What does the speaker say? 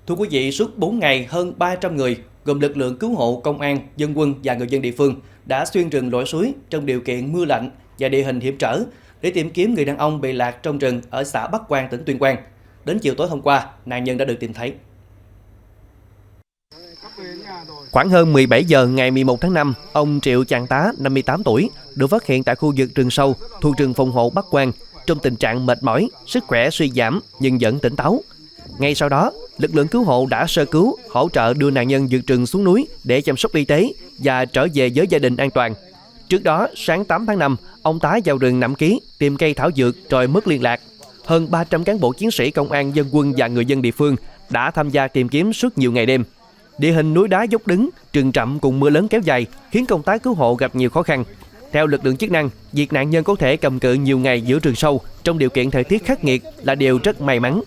Thưa quý vị, suốt 4 ngày, hơn 300 người, gồm lực lượng cứu hộ, công an, dân quân và người dân địa phương đã xuyên rừng lội suối trong điều kiện mưa lạnh và địa hình hiểm trở để tìm kiếm người đàn ông bị lạc trong rừng ở xã Bắc Quang, tỉnh Tuyên Quang. Đến chiều tối hôm qua, nạn nhân đã được tìm thấy. Khoảng hơn 17 giờ ngày 11 tháng 5, ông Triệu Chàng Tá, 58 tuổi, được phát hiện tại khu vực rừng sâu thuộc rừng phòng hộ Bắc Quang trong tình trạng mệt mỏi, sức khỏe suy giảm nhưng vẫn tỉnh táo. Ngay sau đó, lực lượng cứu hộ đã sơ cứu, hỗ trợ đưa nạn nhân vượt rừng xuống núi để chăm sóc y tế và trở về với gia đình an toàn. Trước đó, sáng 8 tháng 5, ông Tá vào rừng Nậm Ký tìm cây thảo dược rồi mất liên lạc. Hơn 300 cán bộ chiến sĩ công an, dân quân và người dân địa phương đã tham gia tìm kiếm suốt nhiều ngày đêm. Địa hình núi đá dốc đứng, rừng rậm cùng mưa lớn kéo dài khiến công tác cứu hộ gặp nhiều khó khăn. Theo lực lượng chức năng, việc nạn nhân có thể cầm cự nhiều ngày giữa rừng sâu trong điều kiện thời tiết khắc nghiệt là điều rất may mắn.